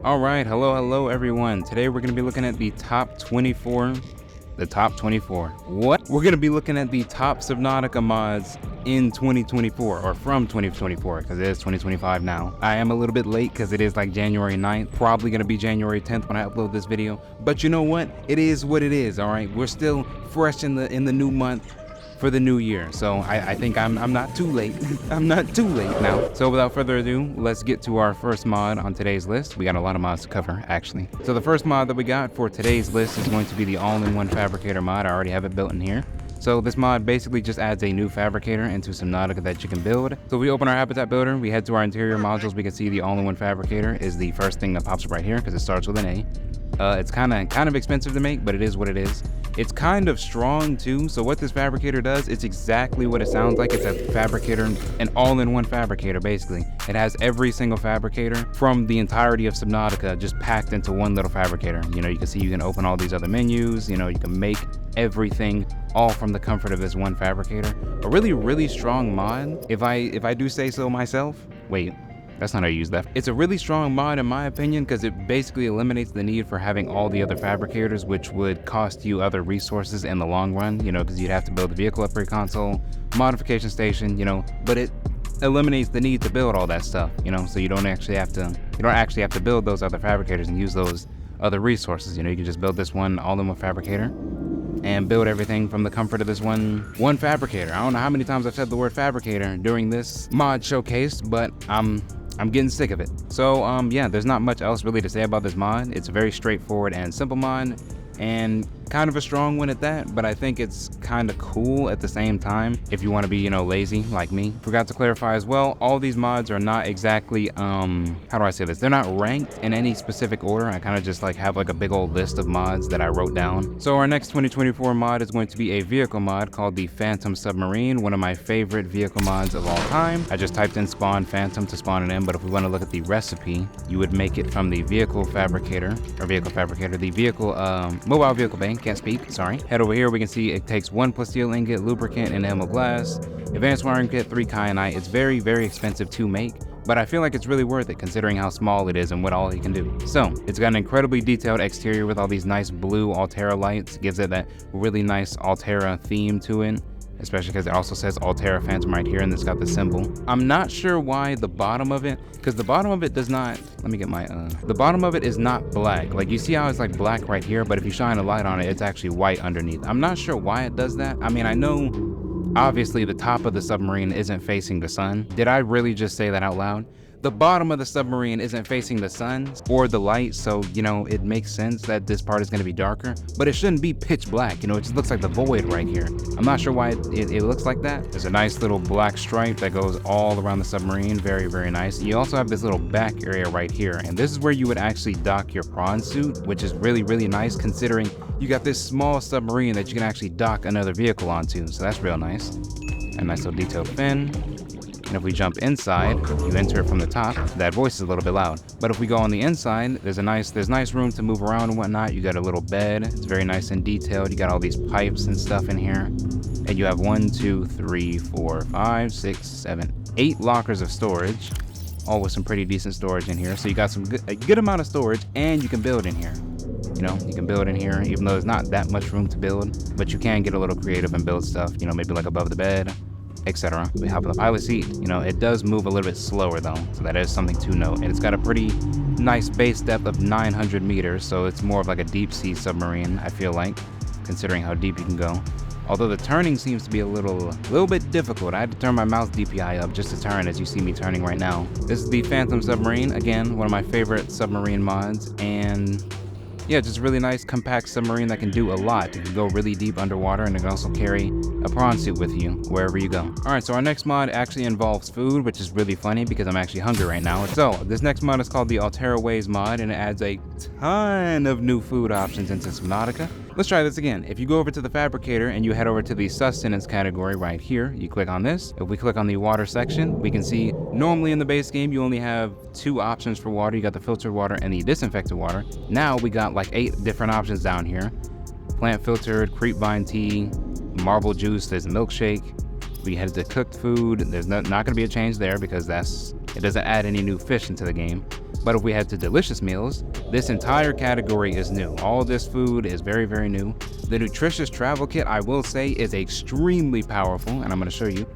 All right, hello everyone. Today we're going to be looking at the top 24. What? We're going to be looking at the top Subnautica mods in 2024 or from 2024 because it is 2025 now. I am a little bit late because it is like January 9th, probably going to be January 10th when I upload this video. But you know what? It is what it is. All right, we're still fresh in the new month for the new year, so I think I'm not too late. I'm not too late now. So without further ado, let's get to our first mod on today's list. We got a lot of mods to cover, actually. So the first mod that we got for today's list is going to be the all-in-one fabricator mod. I already have it built in here. So this mod basically just adds a new fabricator into Subnautica that you can build. So if we open our habitat builder, we head to our interior modules, we can see the all-in-one fabricator is the first thing that pops up right here because it starts with an A. It's kind of expensive to make, but it is what it is. It's kind of strong too, so what this fabricator does, it's exactly what it sounds like. It's a fabricator, an all-in-one fabricator basically. It has every single fabricator from the entirety of Subnautica just packed into one little fabricator. You know, you can see you can open all these other menus, you know, you can make everything all from the comfort of this one fabricator. A really strong mod, if I do say so myself. Wait, that's not how you use that. It's a really strong mod in my opinion because it basically eliminates the need for having all the other fabricators, which would cost you other resources in the long run, you know, because you'd have to build the vehicle upgrade console, modification station, you know, but it eliminates the need to build all that stuff, you know, so you don't actually have to build those other fabricators and use those other resources. You know, you can just build this one all-in-one fabricator and build everything from the comfort of this one fabricator. I don't know how many times I've said the word fabricator during this mod showcase, but I'm getting sick of it. So yeah, there's not much else really to say about this mod. It's a very straightforward and simple mod, and kind of a strong one at that, but I think it's kind of cool at the same time if you want to be, you know, lazy like me. Forgot to clarify as well, all these mods are not exactly, how do I say this? They're not ranked in any specific order. I kind of just like have like a big old list of mods that I wrote down. So our next 2024 mod is going to be a vehicle mod called the Phantom Submarine, one of my favorite vehicle mods of all time. I just typed in spawn Phantom to spawn it in, but if we want to look at the recipe, you would make it from the vehicle fabricator, the vehicle, mobile vehicle bank. Can't speak, sorry. Head over here, we can see it takes 1 plasteel ingot, lubricant, and ammo glass. Advanced wiring kit, 3 kyanite. It's very expensive to make, but I feel like it's really worth it considering how small it is and what all you can do. So, it's got an incredibly detailed exterior with all these nice blue Alterra lights. Gives it that really nice Alterra theme to it, especially because it also says Alterra Phantom right here and it's got the symbol. I'm not sure why the bottom of it, because the bottom of it does not, let me get my, the bottom of it is not black. Like you see how it's like black right here, but if you shine a light on it, it's actually white underneath. I'm not sure why it does that. I mean, I know obviously the top of the submarine isn't facing the sun. Did I really just say that out loud? The bottom of the submarine isn't facing the sun or the light, so, you know, it makes sense that this part is going to be darker, but it shouldn't be pitch black, you know, it just looks like the void right here. I'm not sure why it looks like that. There's a nice little black stripe that goes all around the submarine, very nice. You also have this little back area right here, and this is where you would actually dock your prawn suit, which is really nice considering you got this small submarine that you can actually dock another vehicle onto, so that's real nice. A nice little detailed fin. And if we jump inside, you enter it from the top. That voice is a little bit loud. But if we go on the inside, there's nice room to move around and whatnot. You got a little bed. It's very nice and detailed. You got all these pipes and stuff in here. And you have 1, 2, 3, 4, 5, 6, 7, 8 lockers of storage. All with some pretty decent storage in here. So you got a good amount of storage, and you can build in here. You know, you can build in here, even though there's not that much room to build. But you can get a little creative and build stuff, you know, maybe like above the bed, etc. We hop in the pilot seat. You know, it does move a little bit slower though, so that is something to note. And it's got a pretty nice base depth of 900 meters, so it's more of like a deep sea submarine, I feel like, considering how deep you can go. Although the turning seems to be a little bit difficult. I had to turn my mouse DPI up just to turn, as you see me turning right now. This is the Phantom Submarine, again, one of my favorite submarine mods, and yeah, just a really nice compact submarine that can do a lot. It can go really deep underwater, and it can also carry a prawn suit with you wherever you go. Alright, so our next mod actually involves food, which is really funny because I'm actually hungry right now. So this next mod is called the Alterra Ways mod, and it adds a ton of new food options into Subnautica. Let's try this again. If you go over to the fabricator and you head over to the sustenance category right here, you click on this. If we click on the water section, we can see normally in the base game you only have 2 options for water. You got the filtered water and the disinfected water. Now we got like 8 different options down here. Plant filtered, creepvine tea, marble juice, there's a milkshake. We head to cooked food. There's not going to be a change there because it doesn't add any new fish into the game. But if we head to delicious meals, this entire category is new. All this food is very, very new. The nutritious travel kit, I will say, is extremely powerful, and I'm going to show you.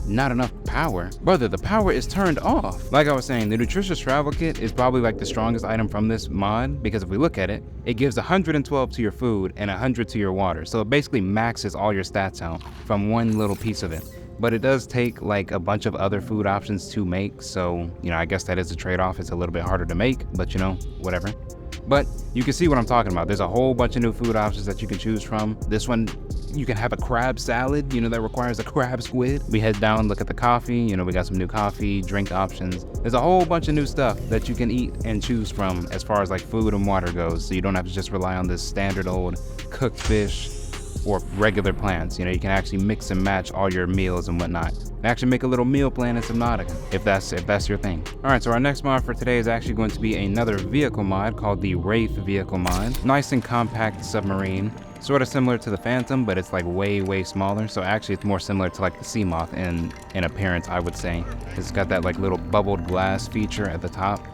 Not enough power. Brother, the power is turned off. Like I was saying, the nutritious travel kit is probably like the strongest item from this mod, because if we look at it, it gives 112 to your food and 100 to your water. So it basically maxes all your stats out from one little piece of it. But it does take like a bunch of other food options to make. So, you know, I guess that is a trade-off. It's a little bit harder to make, but you know, whatever. But you can see what I'm talking about. There's a whole bunch of new food options that you can choose from. This one, you can have a crab salad, you know, that requires a crab squid. We head down, look at the coffee, you know, we got some new coffee, drink options. There's a whole bunch of new stuff that you can eat and choose from as far as like food and water goes. So you don't have to just rely on this standard old cooked fish or regular plants. You know, you can actually mix and match all your meals and whatnot. And actually make a little meal plan in Subnautica, if that's your thing. All right, so our next mod for today is actually going to be another vehicle mod called the Wraith Vehicle Mod. Nice and compact submarine. Sort of similar to the Phantom, but it's like way smaller. So actually it's more similar to like the Sea Moth in appearance, I would say. It's got that like little bubbled glass feature at the top,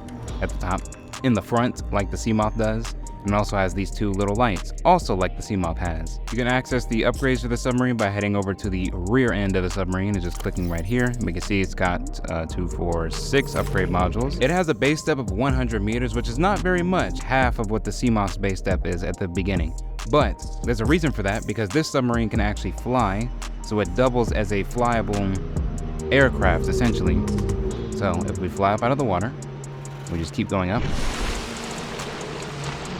in the front, like the Sea Moth does. And also has these two little lights, also like the Sea Moth has. You can access the upgrades to the submarine by heading over to the rear end of the submarine and just clicking right here. We can see it's got 2, 4, 6 upgrade modules. It has a base depth of 100 meters, which is not very much, half of what the Sea Moth's base depth is at the beginning. But there's a reason for that, because this submarine can actually fly, so it doubles as a flyable aircraft, essentially. So if we fly up out of the water, we just keep going up.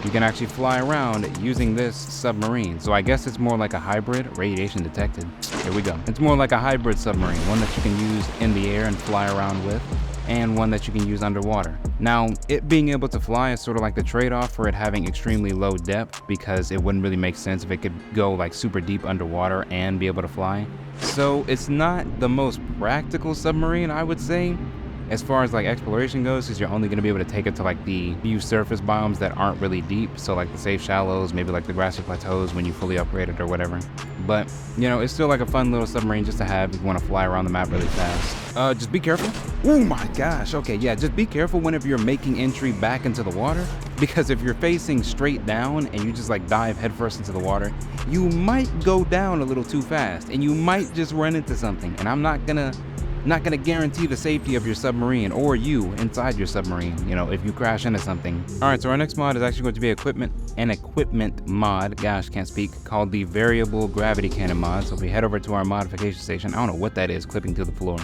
You can actually fly around using this submarine. So I guess it's more like a hybrid. Radiation detected. Here we go. It's more like a hybrid submarine, one that you can use in the air and fly around with, and one that you can use underwater. Now, it being able to fly is sort of like the trade-off for it having extremely low depth, because it wouldn't really make sense if it could go like super deep underwater and be able to fly. So it's not the most practical submarine, I would say, as far as like exploration goes, because you're only going to be able to take it to like the few surface biomes that aren't really deep. So like the safe shallows, maybe like the grassy plateaus when you fully upgrade it or whatever. But you know, it's still like a fun little submarine just to have if you want to fly around the map really fast. Just be careful. Oh my gosh. Okay, yeah, just be careful whenever you're making entry back into the water, because if you're facing straight down and you just like dive headfirst into the water, you might go down a little too fast and you might just run into something. And I'm not gonna guarantee the safety of your submarine or you inside your submarine, you know, if you crash into something. All right, so our next mod is actually going to be an equipment mod, gosh, can't speak, called the Variable Gravity Cannon Mod. So if we head over to our modification station, I don't know what that is clipping to the floor.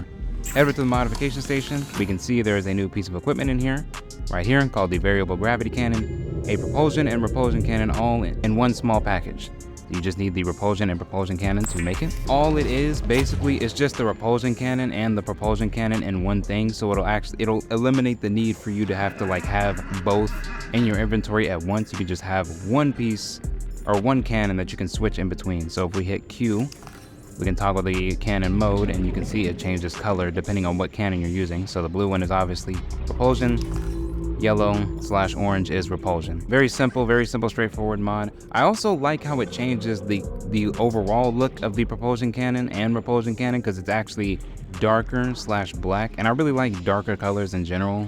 Head over to the modification station, we can see there is a new piece of equipment in here, right here, called the Variable Gravity Cannon, a propulsion and repulsion cannon all in one small package. You just need the repulsion and propulsion cannon to make it. All it is basically is just the repulsion cannon and the propulsion cannon in one thing. So it'll eliminate the need for you to have to like have both in your inventory at once. You can just have one piece or one cannon that you can switch in between. So if we hit Q, we can toggle the cannon mode and you can see it changes color depending on what cannon you're using. So the blue one is obviously propulsion. Yellow/orange is repulsion. Very simple, straightforward mod. I also like how it changes the overall look of the propulsion cannon and repulsion cannon, because it's actually darker/black, and I really like darker colors in general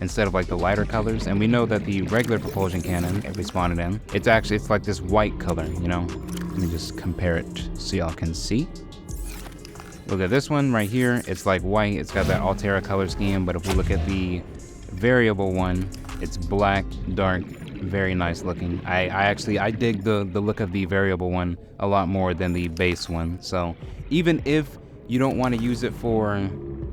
instead of like the lighter colors. And we know that the regular propulsion cannon, if we spawn it in, it's like this white color, you know. Let me just compare it so y'all can see. Look at this one right here, it's like white, it's got that Alterra color scheme, but if we look at the variable one, it's black, dark, very nice looking. I dig the look of the variable one a lot more than the base one. So even if you don't want to use it for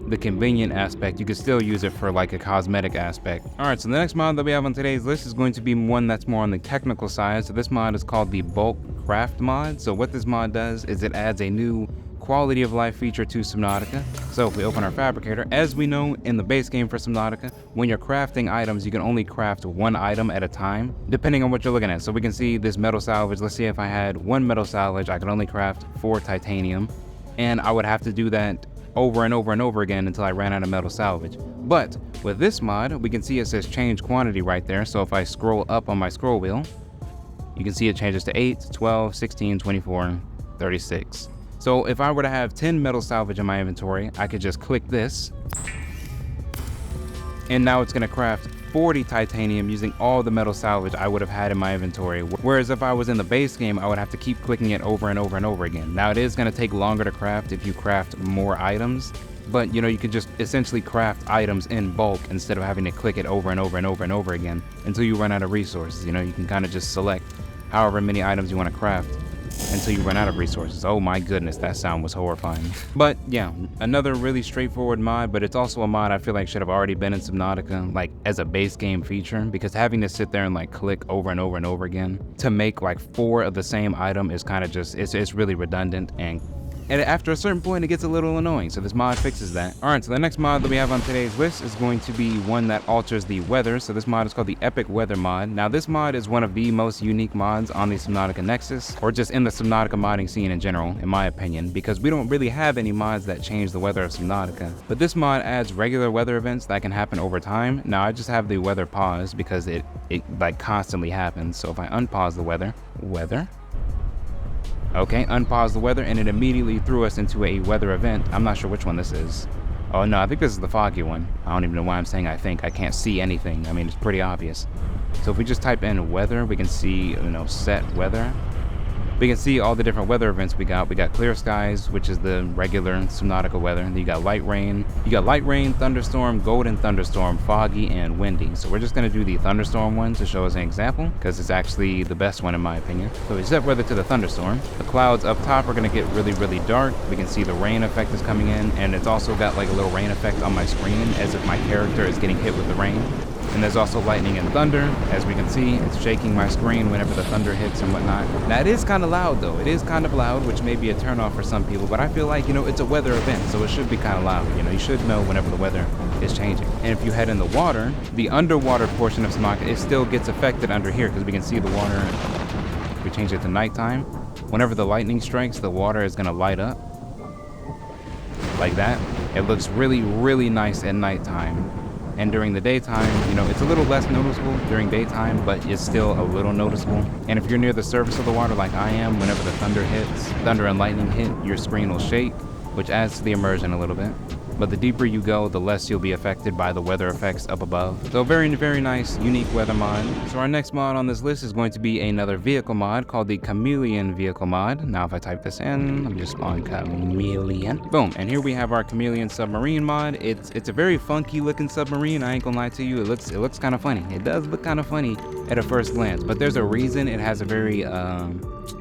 the convenient aspect, you could still use it for like a cosmetic aspect. All right, so the next mod that we have on today's list is going to be one that's more on the technical side. So this mod is called the Bulkcraft mod. So what this mod does is it adds a new quality of life feature to Subnautica. So if we open our fabricator, as we know in the base game for Subnautica, when you're crafting items, you can only craft one item at a time, depending on what you're looking at. So we can see this metal salvage. Let's see, if I had one metal salvage, I could only craft 4 titanium, and I would have to do that over and over and over again until I ran out of metal salvage. But with this mod, we can see it says change quantity right there. So if I scroll up on my scroll wheel, you can see it changes to 8, 12, 16, 24, 36. So if I were to have 10 metal salvage in my inventory, I could just click this, and now it's gonna craft 40 titanium using all the metal salvage I would have had in my inventory, whereas if I was in the base game, I would have to keep clicking it over and over and over again. Now it is going to take longer to craft if you craft more items, but you know, you could just essentially craft items in bulk instead of having to click it over and over and over and over again until you run out of resources. You know, you can kind of just select however many items you want to craft until you run out of resources. Oh my goodness, that sound was horrifying. But yeah, another really straightforward mod, but it's also a mod I feel like should have already been in Subnautica, like as a base game feature, because having to sit there and like click over and over and over again to make like 4 of the same item is kind of just, it's really redundant, and after a certain point it gets a little annoying, so this mod fixes that. Alright, so the next mod that we have on today's list is going to be one that alters the weather. So this mod is called the Epic Weather Mod. Now this mod is one of the most unique mods on the Subnautica Nexus, or just in the Subnautica modding scene in general, in my opinion, because we don't really have any mods that change the weather of Subnautica. But this mod adds regular weather events that can happen over time. Now I just have the weather paused because it like constantly happens. So if I unpause the weather, okay, unpause the weather, and it immediately threw us into a weather event. I'm not sure which one this is. Oh no, I think this is the foggy one. I don't even know why I'm saying I think. I can't see anything. I mean, it's pretty obvious. So if we just type in weather, we can see, you know, set weather. We can see all the different weather events we got. We got clear skies, which is the regular Subnautica weather. Then you got light rain. You got light rain, thunderstorm, golden thunderstorm, foggy, and windy. So we're just gonna do the thunderstorm one to show us an example, because it's actually the best one in my opinion. So we set weather to the thunderstorm. The clouds up top are gonna get really, really dark. We can see the rain effect is coming in, and it's also got like a little rain effect on my screen as if my character is getting hit with the rain. And there's also lightning and thunder. As we can see, it's shaking my screen whenever the thunder hits and whatnot. Now it is kind of loud though. It is kind of loud, which may be a turnoff for some people, but I feel like, you know, it's a weather event, so it should be kind of loud. You know, you should know whenever the weather is changing. And if you head in the water, the underwater portion of Subnautica, it still gets affected under here, because we can see the water. If we change it to nighttime, whenever the lightning strikes, the water is gonna light up like that. It looks really, really nice at nighttime. And during the daytime, you know, it's a little less noticeable during daytime, but it's still a little noticeable. And if you're near the surface of the water like I am, whenever the thunder and lightning hit, your screen will shake, which adds to the immersion a little bit. But the deeper you go, the less you'll be affected by the weather effects up above. So very, very nice, unique weather mod. So our next mod on this list is going to be another vehicle mod called the Chameleon Vehicle Mod. Now if I type this in, I'm just on Chameleon. Boom, and here we have our Chameleon Submarine Mod. It's a very funky looking submarine, I ain't gonna lie to you. It looks kind of funny. It does look kind of funny at a first glance, but there's a reason it has a very,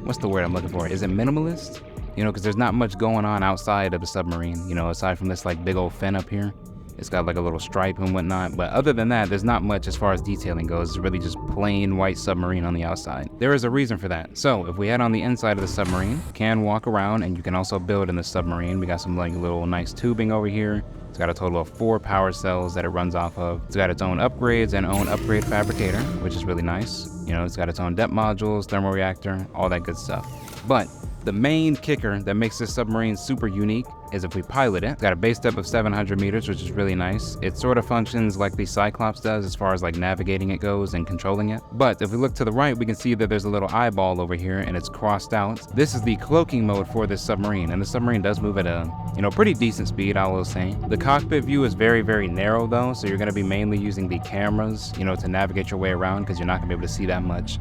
what's the word I'm looking for? Is it minimalist? You know, because there's not much going on outside of the submarine, you know, aside from this like big old fin up here. It's got like a little stripe and whatnot, but other than that, there's not much as far as detailing goes. It's really just plain white submarine on the outside. There is a reason for that. So if we head on the inside of the submarine, you can walk around and you can also build in the submarine. We got some like little nice tubing over here. It's got a total of 4 power cells that it runs off of. It's got its own upgrades and own upgrade fabricator, which is really nice. You know, it's got its own depth modules, thermal reactor, all that good stuff. But the main kicker that makes this submarine super unique is if we pilot it. It's got a base depth of 700 meters, which is really nice. It sort of functions like the Cyclops does as far as like navigating it goes and controlling it. But if we look to the right, we can see that there's a little eyeball over here and it's crossed out. This is the cloaking mode for this submarine, and the submarine does move at a, you know, pretty decent speed, I will say. The cockpit view is very, very narrow though, so you're gonna be mainly using the cameras, you know, to navigate your way around, because you're not gonna be able to see that much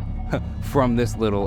from this little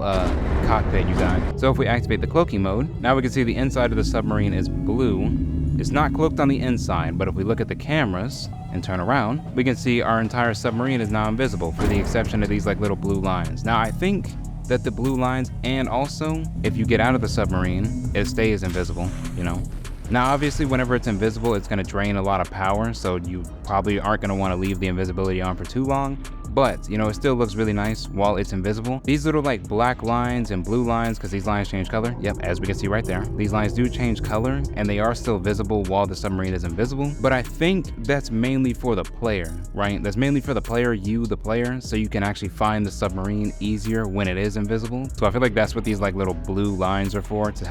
cockpit you got. So if we activate the cloaking mode, now we can see the inside of the submarine is blue. It's not cloaked on the inside, but if we look at the cameras and turn around, we can see our entire submarine is now invisible, for the exception of these like little blue lines. Now I think that the blue lines, and also if you get out of the submarine, it stays invisible, you know. Now obviously whenever it's invisible, it's going to drain a lot of power, so you probably aren't going to want to leave the invisibility on for too long. But, you know, it still looks really nice while it's invisible. These little like black lines and blue lines, because these lines change color. Yep, as we can see right there. These lines do change color, and they are still visible while the submarine is invisible. But I think that's mainly for the player, right? That's mainly for the player, you the player, so you can actually find the submarine easier when it is invisible. So I feel like that's what these like little blue lines are for, to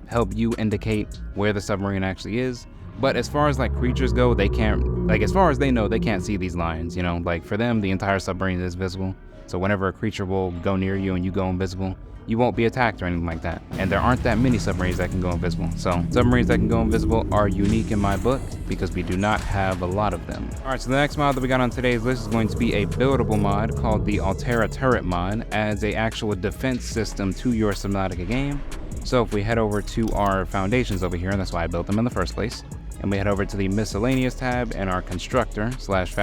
help you indicate where the submarine actually is. But as far as like creatures go, they can't, like as far as they know, they can't see these lines, you know, like for them, the entire submarine is visible. So whenever a creature will go near you and you go invisible, you won't be attacked or anything like that. And there aren't that many submarines that can go invisible. So submarines that can go invisible are unique in my book because we do not have a lot of them. All right, so the next mod that we got on today's list is going to be a buildable mod called the Alterra Turret Mod. Adds a actual defense system to your Subnautica game. So if we head over to our foundations over here, and that's why I built them in the first place, and we head over to the miscellaneous tab and our constructor slash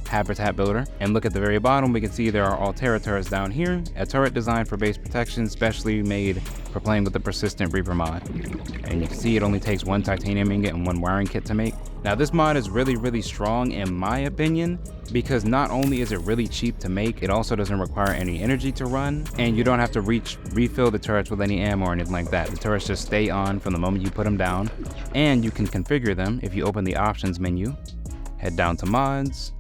habitat builder, and look at the very bottom, we can see there are Alterra turrets down here, a turret designed for base protection, specially made for playing with the Persistent Reaper mod. And you can see it only takes one titanium ingot and one wiring kit to make. Now this mod is really strong in my opinion, because not only is it really cheap to make, it also doesn't require any energy to run, and you don't have to refill the turrets with any ammo or anything like that. The turrets just stay on from the moment you put them down, and you can configure them if you open the options menu, head down to mods.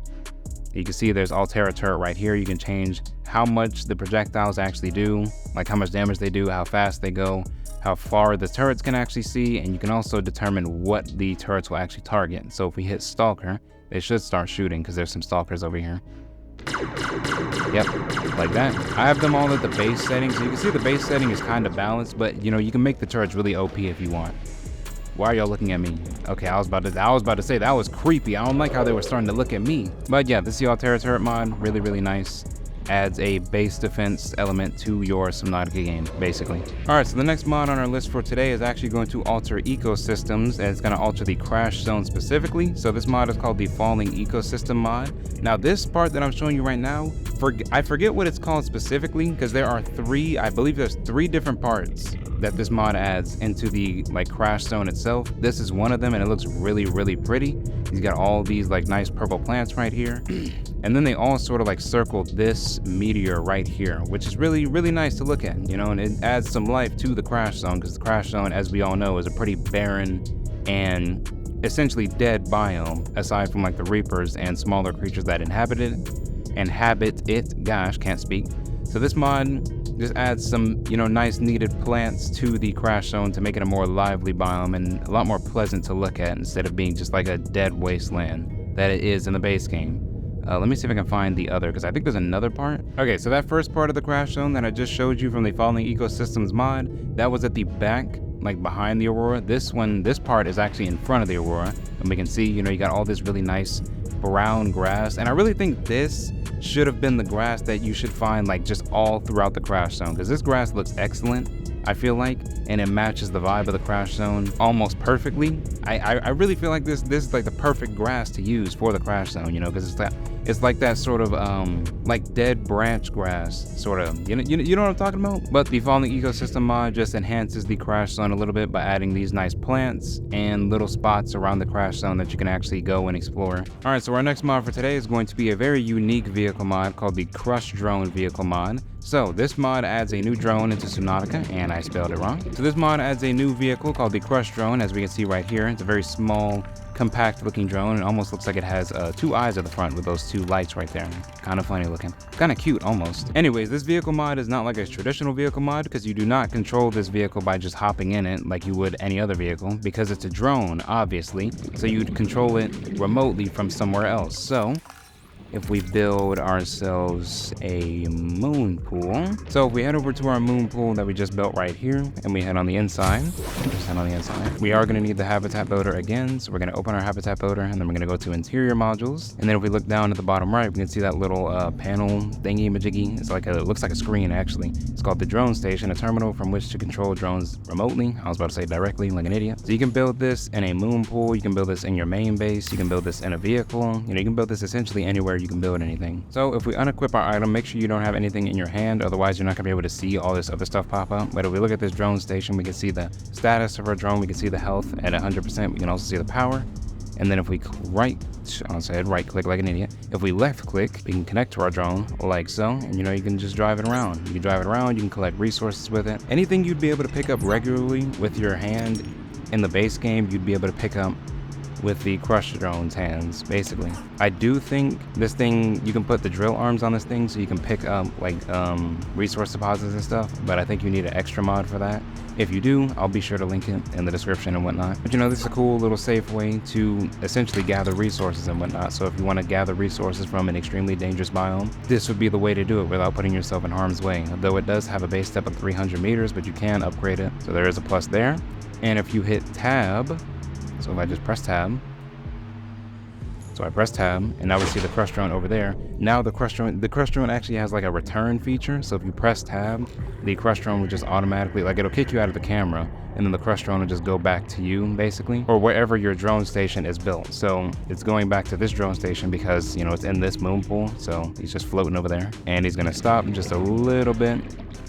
You can see there's Alterra Turret right here. You can change how much the projectiles actually do, like how much damage they do, how fast they go, how far the turrets can actually see, and you can also determine what the turrets will actually target. So if we hit Stalker, they should start shooting because there's some Stalkers over here. Yep, like that. I have them all at the base setting, so you can see the base setting is kind of balanced, but you know, you can make the turrets really OP if you want. Why are y'all looking at me? Okay, I was about to say that was creepy. I don't like how they were starting to look at me. But yeah, this is the Alterra Turret mod, really nice. Adds a base defense element to your Subnautica game, basically. All right, so the next mod on our list for today is actually going to alter ecosystems, and it's going to alter the crash zone specifically. So this mod is called the Falling Ecosystem mod. Now this part that I'm showing you right now, I forget what it's called specifically, because there are I believe there's three different parts that this mod adds into the like crash zone itself. This is one of them, and it looks really pretty. He's got all these like nice purple plants right here. And then they all sort of like circle this meteor right here, which is really nice to look at, you know, and it adds some life to the crash zone, because the crash zone, as we all know, is a pretty barren and essentially dead biome, aside from like the reapers and smaller creatures that inhabit it. Gosh, can't speak. So this mod just adds some, you know, nice needed plants to the crash zone to make it a more lively biome and a lot more pleasant to look at, instead of being just like a dead wasteland that it is in the base game. Let me see if I can find the other, because I think there's another part. Okay, so that first part of the crash zone that I just showed you from the Falling Ecosystems mod, that was at the back, like behind the Aurora. This part is actually in front of the Aurora, and we can see, you know, you got all this really nice brown grass, and I really think this should have been the grass that you should find like just all throughout the crash zone, because this grass looks excellent, I feel like, and it matches the vibe of the crash zone almost perfectly. I really feel like this is like the perfect grass to use for the crash zone, you know, because it's like that sort of like dead branch grass, sort of, you know what I'm talking about? But the Falling Ecosystem mod just enhances the crash zone a little bit by adding these nice plants and little spots around the crash zone that you can actually go and explore. All right, so our next mod for today is going to be a very unique vehicle mod called the Crush Drone Vehicle Mod. So this mod adds a new drone into Subnautica, and I spelled it wrong. So this mod adds a new vehicle called the Crush Drone, as we can see right here. It's a very small, compact looking drone. It almost looks like it has two eyes at the front with those two lights right there. Kind of funny looking. Kind of cute almost. Anyways, this vehicle mod is not like a traditional vehicle mod, because you do not control this vehicle by just hopping in it like you would any other vehicle, because it's a drone, obviously. So you'd control it remotely from somewhere else. So if we build ourselves a moon pool. So if we head over to our moon pool that we just built right here, and we head on the inside, we are going to need the habitat builder again. So we're going to open our habitat builder, and then we're going to go to interior modules. And then if we look down at the bottom right, we can see that little panel thingy majiggy. It's like it looks like a screen actually. It's called the drone station, a terminal from which to control drones remotely. I was about to say directly, like an idiot. So you can build this in a moon pool. You can build this in your main base. You can build this in a vehicle. You know, you can build this essentially anywhere you can build anything. So if we unequip our item, make sure you don't have anything in your hand, otherwise you're not gonna be able to see all this other stuff pop up. But if we look at this drone station, we can see the status of our drone, we can see the health at 100%, we can also see the power. And then if we right click like an idiot, if we left click, we can connect to our drone like so, and you know, you can just drive it around. You can drive it around, you can collect resources with it. Anything you'd be able to pick up regularly with your hand in the base game, you'd be able to pick up with the crush drone's hands, basically. I do think this thing, you can put the drill arms on this thing so you can pick up like resource deposits and stuff, but I think you need an extra mod for that. If you do, I'll be sure to link it in the description and whatnot. But you know, this is a cool little safe way to essentially gather resources and whatnot. So if you want to gather resources from an extremely dangerous biome, this would be the way to do it without putting yourself in harm's way. Though it does have a base step of 300 meters, but you can upgrade it. So there is a plus there. And if you hit tab, so if I just press tab, so I press tab, and now we see the crush drone over there. Now the crush drone actually has like a return feature. So if you press tab, the crush drone will just automatically, like it'll kick you out of the camera, and then the crush drone will just go back to you, basically, or wherever your drone station is built. So it's going back to this drone station because, you know, it's in this moon pool. So he's just floating over there, and he's gonna stop just a little bit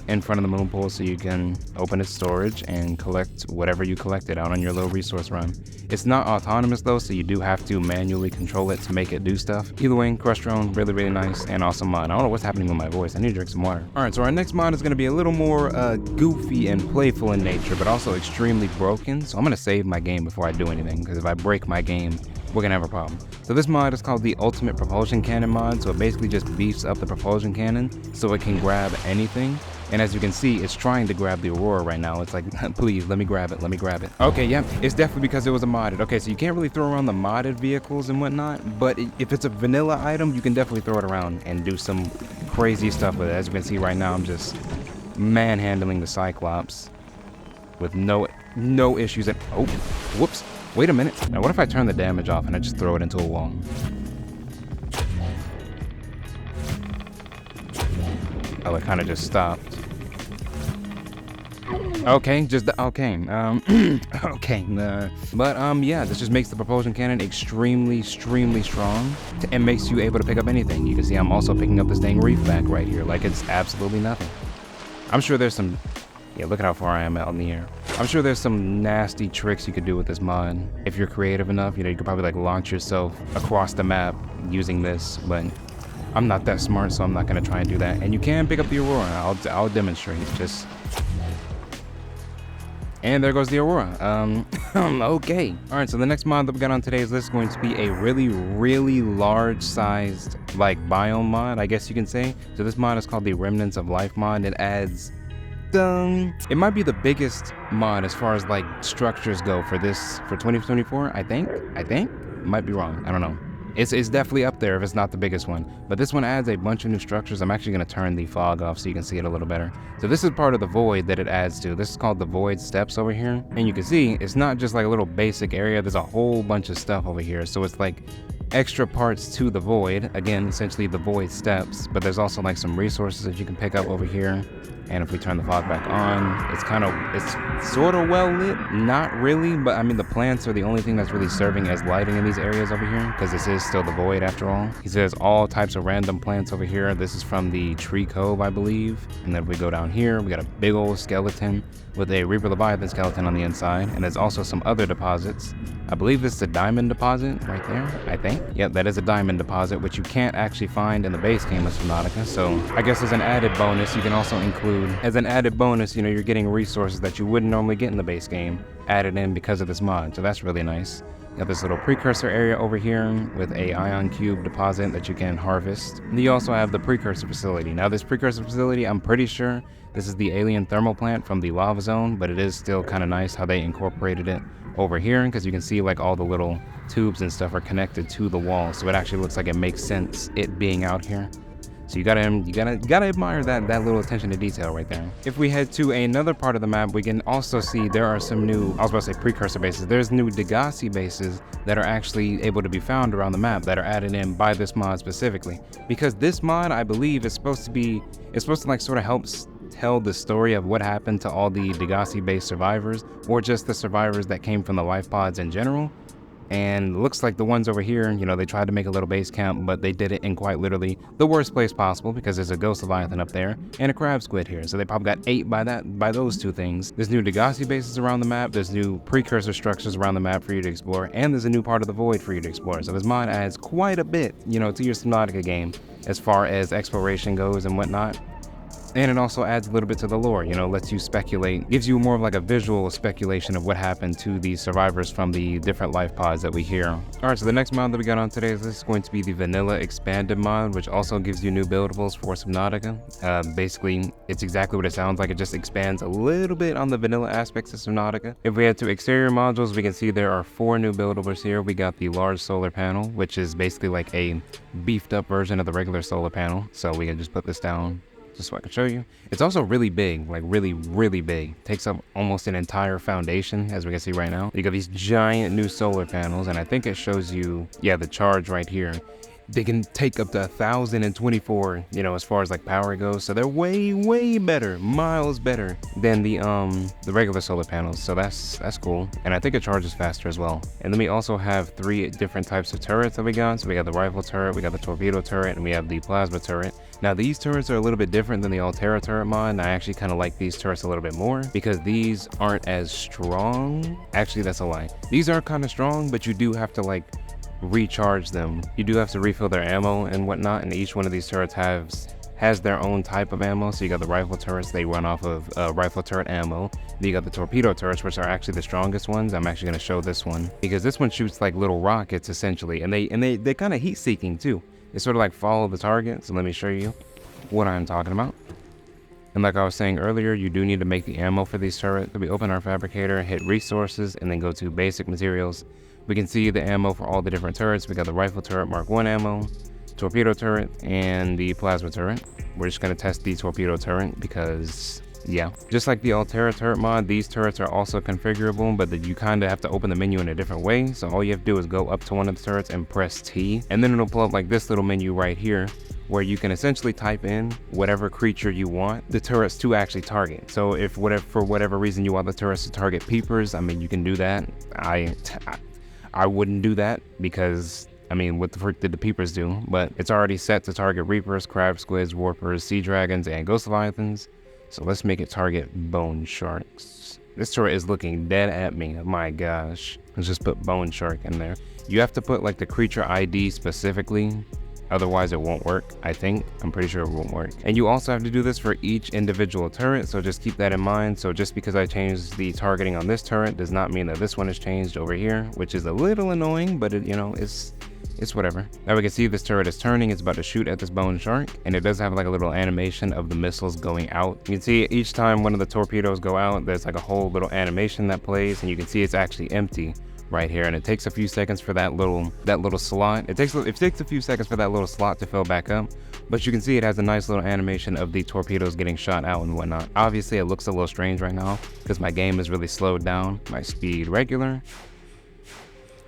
in front of the moon pool so you can open its storage and collect whatever you collected out on your little resource run. It's not autonomous though, so you do have to manually control it to make it do stuff. Either way, crush drone, really, really nice and awesome mod. I don't know what's happening with my voice. I need to drink some water. All right, so our next mod is gonna be a little more goofy and playful in nature, but also extremely broken. So I'm gonna save my game before I do anything, because if I break my game, we're gonna have a problem. So this mod is called the Ultimate Propulsion Cannon mod. So it basically just beefs up the propulsion cannon so it can grab anything. And as you can see, it's trying to grab the Aurora right now. It's like, please, let me grab it, let me grab it. Okay, yeah, it's definitely because it was a modded. Okay, so you can't really throw around the modded vehicles and whatnot, but if it's a vanilla item, you can definitely throw it around and do some crazy stuff with it. As you can see right now, I'm just manhandling the Cyclops with no issues. Oh, whoops, wait a minute. Now what if I turn the damage off and I just throw it into a wall? Oh, it kind of just stopped. Okay, yeah, this just makes the propulsion cannon extremely strong and makes you able to pick up anything. You can see I'm also picking up this dang reef back right here, like it's absolutely nothing. I'm sure there's some, yeah, look at how far I am out in the air. I'm sure there's some nasty tricks you could do with this mod. If you're creative enough, you know, you could probably like launch yourself across the map using this, but I'm not that smart, so I'm not gonna try and do that. And you can pick up the Aurora. I'll demonstrate. Just, and there goes the Aurora. Okay. All right. So the next mod that we got on today's list is going to be a really large-sized like biome mod, I guess you can say. So this mod is called the Remnants of Life Mod. It adds, it might be the biggest mod as far as like structures go for 2024. I think. Might be wrong. I don't know. It's definitely up there if it's not the biggest one. But this one adds a bunch of new structures. I'm actually going to turn the fog off so you can see it a little better. So this is part of the void that it adds to. This is called the void steps over here. And you can see it's not just like a little basic area. There's a whole bunch of stuff over here. So it's like extra parts to the void. Again, essentially the void steps. But there's also like some resources that you can pick up over here. And if we turn the fog back on, it's sort of well lit, not really, but I mean the plants are the only thing that's really serving as lighting in these areas over here, because this is still the void after all. He says all types of random plants over here. This is from the Tree Cove, I believe. And then if we go down here, we got a big old skeleton with a Reaper Leviathan skeleton on the inside, and there's also some other deposits. I believe this is a diamond deposit right there, I think. Yep, that is a diamond deposit, which you can't actually find in the base game of Subnautica. So I guess as an added bonus, you can also include, as an added bonus, you know, you're getting resources that you wouldn't normally get in the base game added in because of this mod. So that's really nice. You got this little precursor area over here with a ion cube deposit that you can harvest. And you also have the precursor facility. Now this precursor facility, I'm pretty sure this is the alien thermal plant from the lava zone, but it is still kind of nice how they incorporated it over here, because you can see like all the little tubes and stuff are connected to the wall, so it actually looks like it makes sense it being out here. So you gotta admire that little attention to detail right there. If we head to another part of the map, we can also see there are some new, I was about to say precursor bases, there's new Degassi bases that are actually able to be found around the map that are added in by this mod specifically. Because this mod, I believe, is supposed to like sort of help tell the story of what happened to all the Degassi based survivors, or just the survivors that came from the life pods in general. And looks like the ones over here, you know, they tried to make a little base camp, but they did it in quite literally the worst place possible, because there's a ghost leviathan up there and a crab squid here. So they probably got ate by those two things. There's new Degassi bases around the map. There's new precursor structures around the map for you to explore. And there's a new part of the void for you to explore. So this mod adds quite a bit, you know, to your Subnautica game as far as exploration goes and whatnot. And it also adds a little bit to the lore, you know, lets you speculate, gives you more of like a visual speculation of what happened to the survivors from the different life pods that we hear. Alright, so the next mod that we got on today's list is going to be the Vanilla Expanded mod, which also gives you new buildables for Subnautica. Basically, it's exactly what it sounds like. It just expands a little bit on the vanilla aspects of Subnautica. If we head to exterior modules, we can see there are 4 new buildables here. We got the large solar panel, which is basically like a beefed up version of the regular solar panel. So we can just put this down just so I can show you. It's also really big, like really big. Takes up almost an entire foundation, as we can see right now. You got these giant new solar panels, and I think it shows you, yeah, the charge right here. They can take up to 1,024, you know, as far as like power goes. So they're way better, miles better than the regular solar panels. So that's cool. And I think it charges faster as well. And then we also have 3 different types of turrets that we got. So we got the rifle turret, we got the torpedo turret, and we have the plasma turret. Now these turrets are a little bit different than the Alterra Turret Mod, and I actually kind of like these turrets a little bit more because these aren't as strong. Actually, that's a lie. These are kind of strong, but you do have to like recharge them. You do have to refill their ammo and whatnot, and each one of these turrets has their own type of ammo. So you got the rifle turrets, they run off of rifle turret ammo. Then you got the torpedo turrets, which are actually the strongest ones. I'm actually going to show this one because this one shoots like little rockets essentially, and they kind of heat seeking too. They sort of like follow the target. So let me show you what I'm talking about. And like I was saying earlier, you do need to make the ammo for these turrets. So we open our fabricator, hit resources, and then go to basic materials. We can see the ammo for all the different turrets. We got the rifle turret Mark 1 ammo, torpedo turret, and the plasma turret. We're just going to test the torpedo turret because, yeah. Just like the Alterra Turret Mod, these turrets are also configurable, but you kind of have to open the menu in a different way. So all you have to do is go up to one of the turrets and press T, and then it'll pull up like this little menu right here, where you can essentially type in whatever creature you want the turrets to actually target. So if for whatever reason you want the turrets to target peepers, I mean, you can do that. I wouldn't do that because, I mean, what the frick did the peepers do? But it's already set to target reapers, crab squids, warpers, sea dragons, and ghost leviathans. So let's make it target bone sharks. This turret is looking dead at me. Oh my gosh. Let's just put bone shark in there. You have to put like the creature ID specifically. Otherwise it won't work, I think. I'm pretty sure it won't work. And you also have to do this for each individual turret, so just keep that in mind. So just because I changed the targeting on this turret does not mean that this one is changed over here, which is a little annoying, but it, you know, it's whatever. Now we can see this turret is turning. It's about to shoot at this bone shark, and it does have like a little animation of the missiles going out. You can see each time one of the torpedoes go out, there's like a whole little animation that plays, and you can see it's actually empty right here, and it takes a few seconds for that little slot. It takes a few seconds for that little slot to fill back up, but you can see it has a nice little animation of the torpedoes getting shot out and whatnot. Obviously it looks a little strange right now because my game is really slowed down. My speed regular.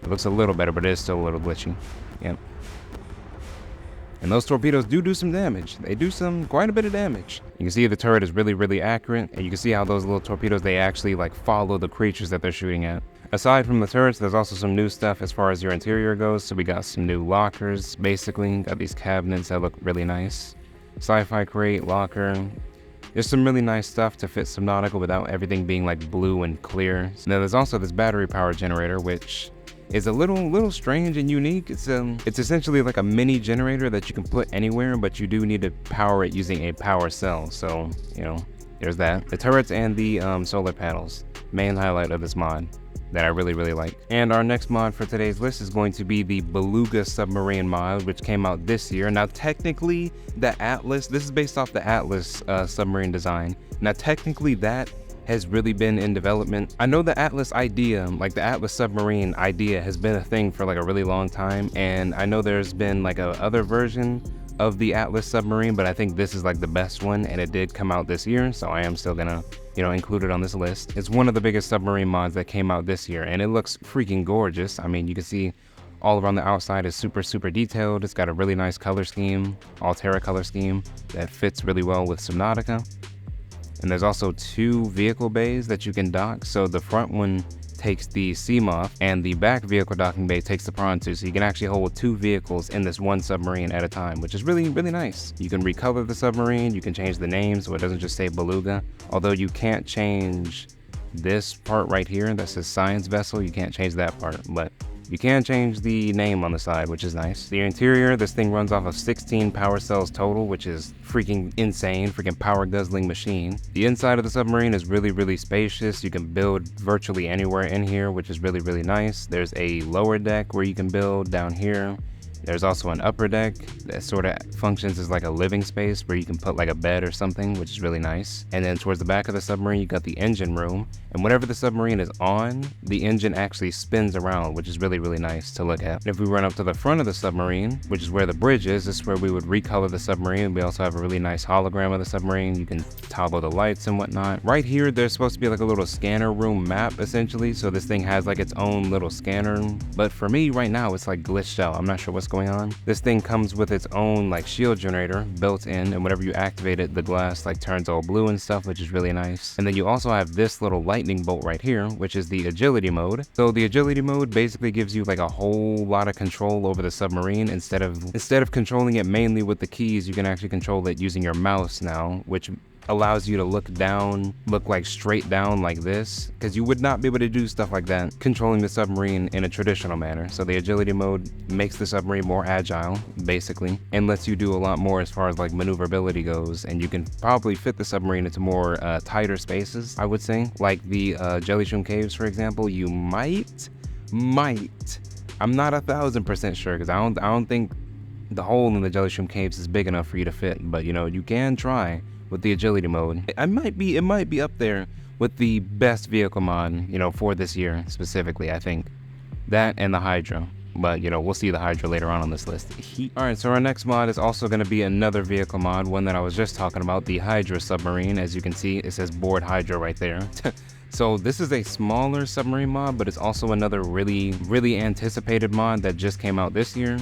It looks a little better, but it is still a little glitchy. Yep. And those torpedoes do some damage. They do quite a bit of damage. You can see the turret is really accurate, and you can see how those little torpedoes, they actually like follow the creatures that they're shooting at. Aside from the turrets, there's also some new stuff as far as your interior goes. So we got some new lockers, basically. Got these cabinets that look really nice. Sci-fi crate, locker. There's some really nice stuff to fit Subnautica without everything being like blue and clear. So now there's also this battery power generator, which is a little strange and unique. It's essentially like a mini generator that you can put anywhere, but you do need to power it using a power cell. So, you know, there's that. The turrets and the solar panels, main highlight of this mod that I really like. And our next mod for today's list is going to be the Beluga Submarine Mod, which came out this year. Now technically the Atlas, this is based off the Atlas submarine design. Now technically that has really been in development. I know the Atlas idea, like the Atlas submarine idea, has been a thing for like a really long time, and I know there's been like a other version of the Atlas submarine, but I think this is like the best one, and it did come out this year, so I am still gonna, you know, include it on this list. It's one of the biggest submarine mods that came out this year, and it looks freaking gorgeous. I mean, you can see all around the outside is super detailed. It's got a really nice color scheme, Alterra color scheme, that fits really well with Subnautica. And there's also 2 vehicle bays that you can dock. So the front one takes the Seamoth, and the back vehicle docking bay takes the Pronto. So you can actually hold 2 vehicles in this one submarine at a time, which is really nice. You can recolor the submarine, you can change the name so it doesn't just say Beluga. Although you can't change this part right here that says Science Vessel, you can't change that part, but You can change the name on the side, which is nice. The interior, this thing runs off of 16 power cells total, which is freaking insane, freaking power guzzling machine. The inside of the submarine is really spacious. You can build virtually anywhere in here, which is really nice. There's a lower deck where you can build down here. There's also an upper deck that sort of functions as like a living space where you can put like a bed or something, which is really nice. And then towards the back of the submarine, you got the engine room. And whenever the submarine is on, the engine actually spins around, which is really nice to look at. And if we run up to the front of the submarine, which is where the bridge is, this is where we would recolor the submarine. We also have a really nice hologram of the submarine. You can toggle the lights and whatnot. Right here, there's supposed to be like a little scanner room map, essentially. So this thing has like its own little scanner. But for me right now, it's like glitched out. I'm not sure what's going on. This thing comes with its own like shield generator built in, and whenever you activate it, the glass like turns all blue and stuff, which is really nice. And then you also have this little lightning bolt right here, which is the agility mode. So the agility mode basically gives you like a whole lot of control over the submarine. Instead of controlling it mainly with the keys, you can actually control it using your mouse now, which allows you to look down, look like straight down like this, because you would not be able to do stuff like that controlling the submarine in a traditional manner. So the agility mode makes the submarine more agile, basically, and lets you do a lot more as far as like maneuverability goes, and you can probably fit the submarine into more tighter spaces, I would say. Like the Jellyshroom Caves, for example, you might, I'm not 1000% sure, because I don't think the hole in the Jellyshroom Caves is big enough for you to fit, but you know, you can try with the agility mode. It might be up there with the best vehicle mod, you know, for this year specifically, I think. That and the Hydra. But, you know, we'll see the Hydra later on this list. Alright, so our next mod is also going to be another vehicle mod, one that I was just talking about, the Hydra Submarine. As you can see, it says board Hydra right there. So this is a smaller submarine mod, but it's also another really anticipated mod that just came out this year.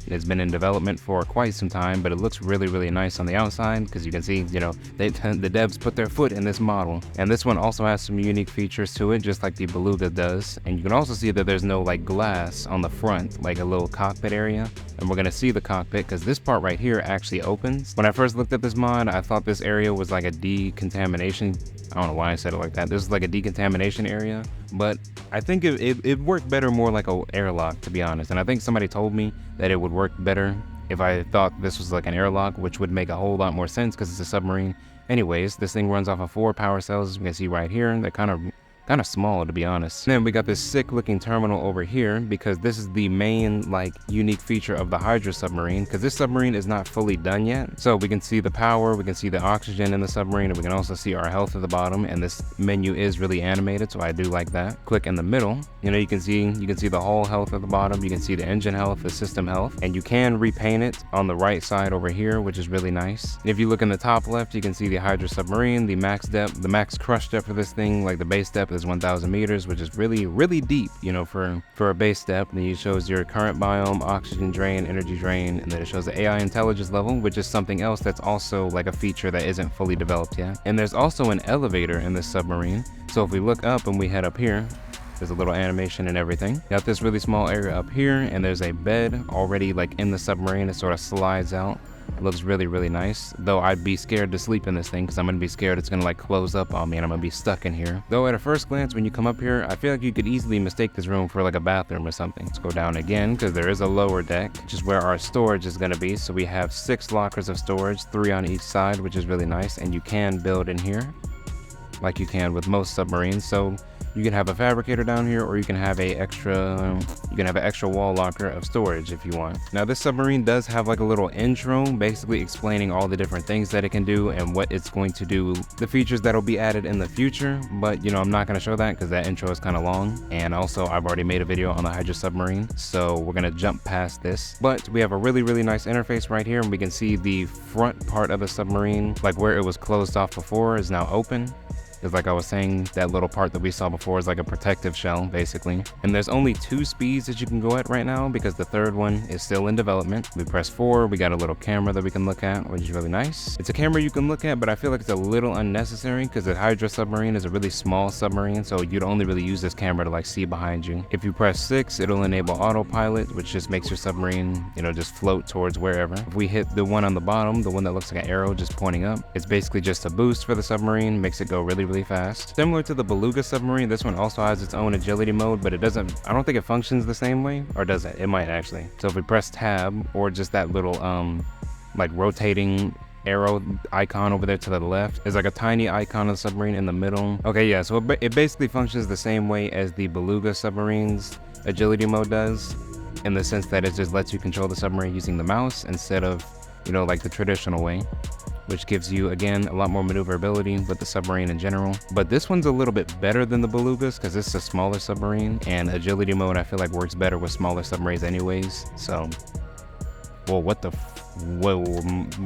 It's been in development for quite some time, but it looks really nice on the outside, because you can see, you know, the devs put their foot in this model. And this one also has some unique features to it, just like the Beluga does. And you can also see that there's no like glass on the front, like a little cockpit area. And we're gonna see the cockpit because this part right here actually opens. When I first looked at this mod, I thought this area was like a decontamination. I don't know why I said it like that. This is like a decontamination area, but I think it worked better more like a airlock, to be honest. And I think somebody told me that it would work better if I thought this was like an airlock, which would make a whole lot more sense because it's a submarine. Anyways, this thing runs off of 4 power cells, as you can see right here. They're kind of small, to be honest. And then we got this sick looking terminal over here, because this is the main like unique feature of the Hydra submarine, because this submarine is not fully done yet. So we can see the power, we can see the oxygen in the submarine, and we can also see our health at the bottom. And this menu is really animated, so I do like that. Click in the middle, you know, you can see the whole health at the bottom. You can see the engine health, the system health, and you can repaint it on the right side over here, which is really nice. And if you look in the top left, you can see the Hydra submarine, the max depth, the max crush depth for this thing, like the base depth is 1,000 meters, which is really deep, you know, for a base depth. And then it shows your current biome, oxygen drain, energy drain, and then it shows the AI intelligence level, which is something else that's also like a feature that isn't fully developed yet. And there's also an elevator in this submarine. So if we look up and we head up here, there's a little animation and everything. Got this really small area up here, and there's a bed already like in the submarine. It sort of slides out. It looks really nice, though I'd be scared to sleep in this thing because I'm gonna be scared it's gonna like close up on me and I'm gonna be stuck in here. Though at a first glance, when you come up here, I feel like you could easily mistake this room for like a bathroom or something. Let's go down again, because there is a lower deck, which is where our storage is gonna be. So we have 6 lockers of storage, 3 on each side, which is really nice. And you can build in here like you can with most submarines. So you can have a fabricator down here, or you can have an extra wall locker of storage if you want. Now this submarine does have like a little intro, basically explaining all the different things that it can do and what it's going to do, the features that'll be added in the future. But you know, I'm not going to show that because that intro is kind of long, and also I've already made a video on the Hydra submarine, so we're going to jump past this. But we have a really nice interface right here, and we can see the front part of the submarine, like where it was closed off before, is now open. Because like I was saying, that little part that we saw before is like a protective shell, basically. And there's only 2 speeds that you can go at right now, because the third one is still in development. We press 4, we got a little camera that we can look at, which is really nice. It's a camera you can look at, but I feel like it's a little unnecessary, because the Hydra submarine is a really small submarine, so you'd only really use this camera to like see behind you. If you press 6, it'll enable autopilot, which just makes your submarine, you know, just float towards wherever. If we hit the one on the bottom, the one that looks like an arrow just pointing up, it's basically just a boost for the submarine, makes it go really really fast. Similar to the Beluga submarine, this one also has its own agility mode, but it doesn't, I don't think it functions the same way, or does it? It might actually. So if we press tab, or just that little like rotating arrow icon over there to the left, there's like a tiny icon of the submarine in the middle. Okay, yeah, so it basically functions the same way as the Beluga submarine's agility mode does, in the sense that it just lets you control the submarine using the mouse instead of, you know, like the traditional way, which gives you, again, a lot more maneuverability with the submarine in general. But this one's a little bit better than the Belugas because it's a smaller submarine, and agility mode I feel like works better with smaller submarines anyways. So, whoa, what the whoa,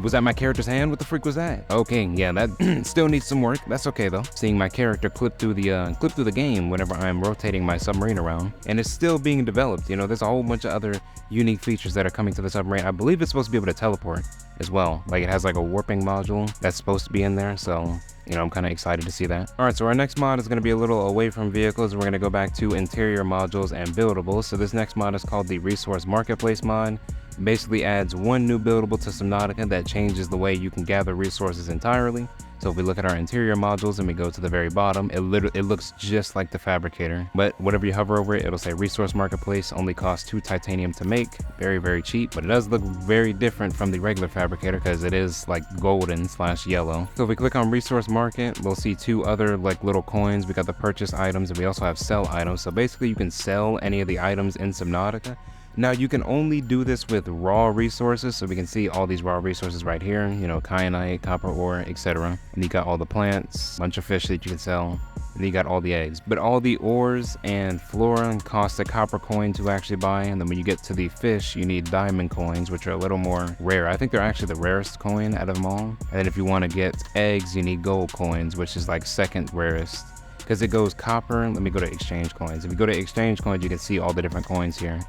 was that my character's hand? What the freak was that? Okay, yeah, that still needs some work. That's okay though. Seeing my character clip through the game whenever I'm rotating my submarine around, and it's still being developed. You know, there's a whole bunch of other unique features that are coming to the submarine. I believe it's supposed to be able to teleport as well. Like it has like a warping module that's supposed to be in there, so you know, I'm kind of excited to see that. All right, so our next mod is going to be a little away from vehicles. We're going to go back to interior modules and buildables. So this next mod is called the Resource Marketplace mod. Basically adds one new buildable to Subnautica that changes the way you can gather resources entirely. So if we look at our interior modules and we go to the very bottom, it looks just like the Fabricator, but whatever you hover over it, it'll say Resource Marketplace, only costs 2 titanium to make. Very, very cheap, but it does look very different from the regular Fabricator because it is like golden / yellow. So if we click on Resource Market, we'll see 2 other like little coins. We got the purchase items, and we also have sell items. So basically you can sell any of the items in Subnautica. Now you can only do this with raw resources, so we can see all these raw resources right here, you know, kyanite, copper ore, etc. And you got all the plants, bunch of fish that you can sell, and you got all the eggs. But all the ores and flora cost a copper coin to actually buy, and then when you get to the fish, you need diamond coins, which are a little more rare. I think they're actually the rarest coin out of them all. And then if you want to get eggs, you need gold coins, which is like second rarest, because it goes copper. Let me go to exchange coins. If you go to exchange coins, you can see all the different coins here.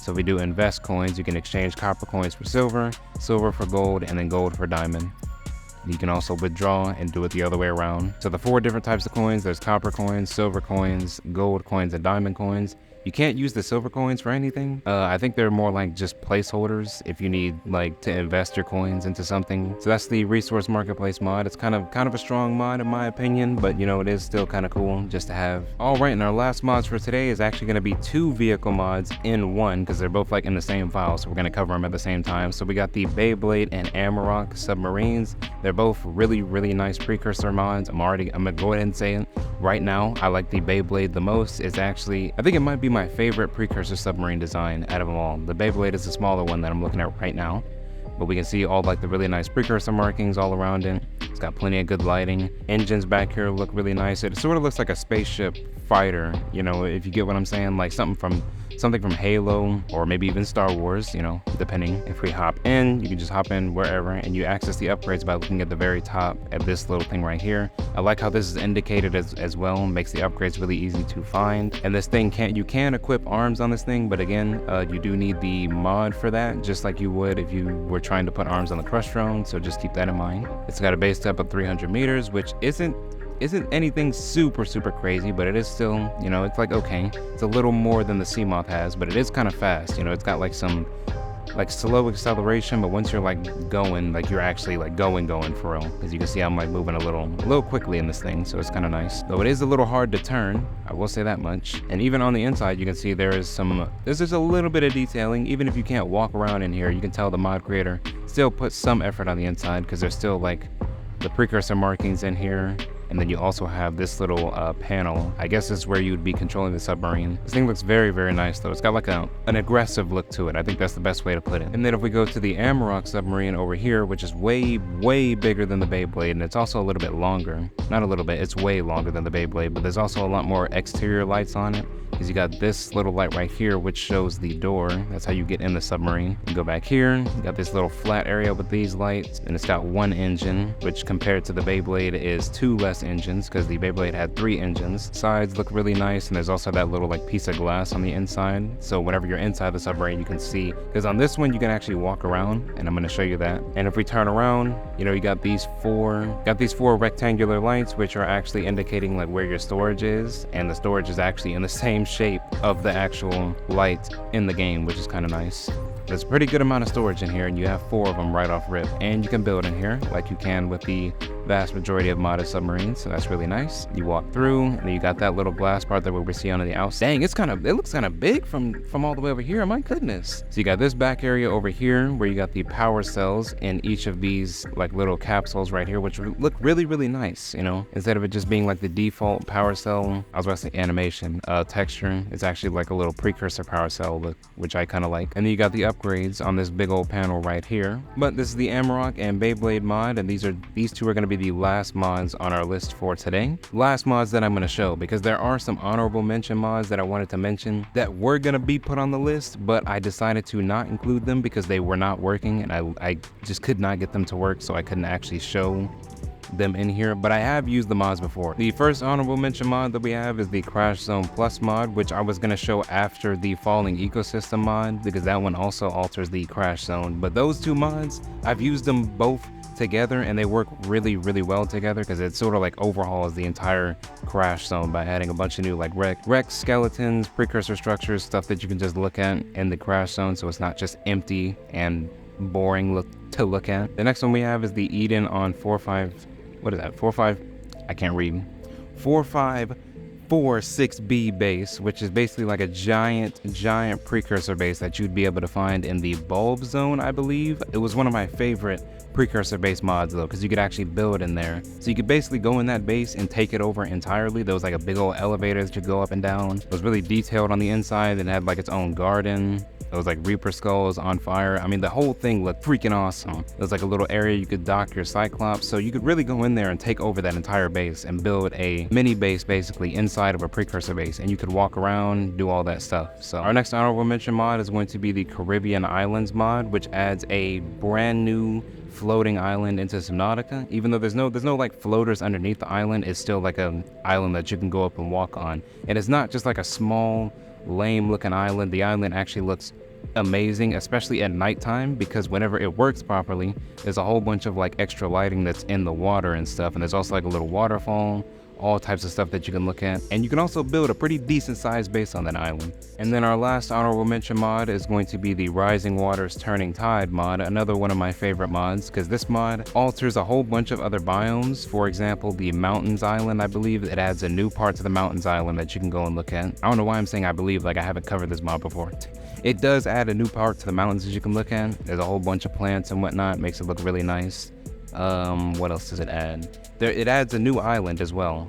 So if we do invest coins, you can exchange copper coins for silver, silver for gold, and then gold for diamond. You can also withdraw and do it the other way around. So the 4 different types of coins, there's copper coins, silver coins, gold coins, and diamond coins. You can't use the silver coins for anything. I think they're more like just placeholders if you need like to invest your coins into something. So that's the Resource Marketplace mod. It's kind of a strong mod in my opinion, but you know, it is still kind of cool just to have. All right, and our last mods for today is actually going to be 2 vehicle mods in one, because they're both like in the same file, so we're going to cover them at the same time. So we got the Bayblade and Amarok submarines. They're both really, really nice Precursor mods. I'm gonna go ahead and say it right now. I like the Bayblade the most. It's actually, I think it might be my favorite Precursor submarine design out of them all. The Bayblade is the smaller one that I'm looking at right now, but we can see all like the really nice Precursor markings all around it. It's got plenty of good lighting. Engines back here look really nice. It sort of looks like a spaceship fighter, you know, if you get what I'm saying, like something from Halo, or maybe even Star Wars, you know, depending. If we hop in, you can just hop in wherever, and you access the upgrades by looking at the very top at this little thing right here. I like how this is indicated as well, makes the upgrades really easy to find. And this thing you can equip arms on this thing, but again, you do need the mod for that, just like you would if you were trying to put arms on the Crush drone, so just keep that in mind. It's got a base depth of 300 meters, which isn't anything super crazy, but it is still, you know, it's like okay. It's a little more than the Seamoth has, but it is kind of fast. You know, it's got like some like slow acceleration, but once you're like going, like you're actually like going for real, because you can see I'm like moving a little quickly in this thing, so it's kind of nice. Though it is a little hard to turn, I will say that much. And even on the inside, you can see there's just a little bit of detailing. Even if you can't walk around in here, you can tell the mod creator still put some effort on the inside, because there's still like the Precursor markings in here. And then you also have this little panel. I guess this is where you would be controlling the submarine. This thing looks very nice though. It's got like an aggressive look to it. I think that's the best way to put it. And then if we go to the Amarok submarine over here, which is way bigger than the Bayblade, and it's also a little bit longer. Not a little bit, it's way longer than the Bayblade, but there's also a lot more exterior lights on it. Because you got this little light right here, which shows the door. That's how you get in the submarine. You go back here, you got this little flat area with these lights, and it's got 1 engine, which compared to the Bayblade is 2 less engines, because the Bayblade had 3 engines. Sides look really nice, and there's also that little like piece of glass on the inside. So whenever you're inside the submarine, you can see, because on this one you can actually walk around, and I'm going to show you that. And if we turn around, you know, you got these four rectangular lights, which are actually indicating like where your storage is, and the storage is actually in the same shape of the actual light in the game, which is kind of nice. There's a pretty good amount of storage in here, and you have 4 of them right off rip. And you can build in here like you can with the vast majority of modded submarines, so that's really nice. You walk through, and then you got that little blast part that we're seeing on the outside. Dang, it looks kind of big from all the way over here. My goodness. So you got this back area over here where you got the power cells in each of these like little capsules right here, which look really, really nice, you know, instead of it just being like the default power cell. I was about to say animation, texture. It's actually like a little precursor power cell look, which I kind of like. And then you got the upgrades on this big old panel right here. But this is the Amarok and Bayblade mod, and these two are going to be the last mods on our list for today. Last mods that I'm going to show, because there are some honorable mention mods that I wanted to mention that were going to be put on the list, but I decided to not include them because they were not working, and I just could not get them to work, so I couldn't actually show them in here. But I have used the mods before. The first honorable mention mod that we have is the Crash Zone Plus mod, which I was going to show after the Falling Ecosystem mod, because that one also alters the crash zone. But those two mods, I've used them both together, and they work really, really well together, because it sort of like overhauls the entire crash zone by adding a bunch of new like wrecks, skeletons, precursor structures, stuff that you can just look at in the crash zone, so it's not just empty and boring to look at. The next one we have is the Eden on 4546B base, which is basically like a giant precursor base that you'd be able to find in the bulb zone, I believe. It was one of my favorite precursor base mods though, because you could actually build in there. So you could basically go in that base and take it over entirely. There was like a big old elevator that you go up and down. It was really detailed on the inside and had like its own garden. It was like Reaper skulls on fire. I mean, the whole thing looked freaking awesome. There was like a little area you could dock your Cyclops, so you could really go in there and take over that entire base and build a mini base basically inside of a precursor base, and you could walk around, do all that stuff. So our next honorable mention mod is going to be the Caribbean Islands mod, which adds a brand new floating island into Subnautica. Even though there's no like floaters underneath the island, it's still like an island that you can go up and walk on. And it's not just like a small lame looking island. The island actually looks amazing, especially at nighttime, because whenever it works properly, there's a whole bunch of like extra lighting that's in the water and stuff, and there's also like a little waterfall, all types of stuff that you can look at, and you can also build a pretty decent sized base on that island. And then our last honorable mention mod is going to be the Rising Waters Turning Tide mod, another one of my favorite mods, because this mod alters a whole bunch of other biomes. For example, the Mountains Island, I believe it adds a new part to the Mountains Island that you can go and look at. I don't know why I'm saying I believe, like I haven't covered this mod before. It does add a new part to the mountains that you can look at. There's a whole bunch of plants and whatnot, makes it look really nice. What else does it add? It adds a new island as well.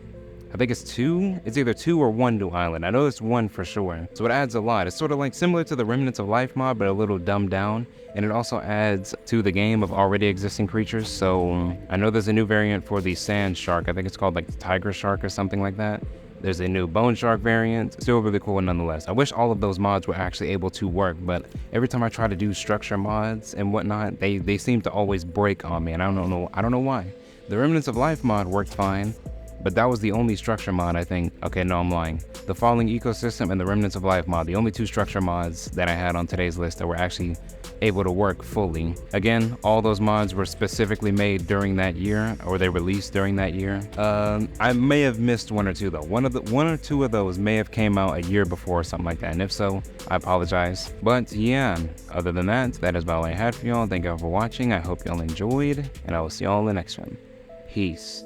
I think it's either 2 or 1 new island. I know it's 1 for sure. So it adds a lot. It's sort of like similar to the Remnants of Life mod, but a little dumbed down. And it also adds to the game of already existing creatures. So I know there's a new variant for the sand shark. I think it's called like the tiger shark or something like that. There's a new bone shark variant. Still really cool nonetheless. I wish all of those mods were actually able to work, but every time I try to do structure mods and whatnot, they seem to always break on me, and I don't know why. The Remnants of Life mod worked fine, but that was the only structure mod, I think. Okay, no, I'm lying. The Falling Ecosystem and the Remnants of Life mod, the only 2 structure mods that I had on today's list that were actually able to work fully. Again, all those mods were specifically made during that year, or they released during that year. I may have missed 1 or 2 though. One or two of those may have came out a year before or something like that, and if so, I apologize. But yeah, other than that, that is about all I had for y'all. Thank y'all for watching. I hope y'all enjoyed, and I will see y'all in the next one. Peace.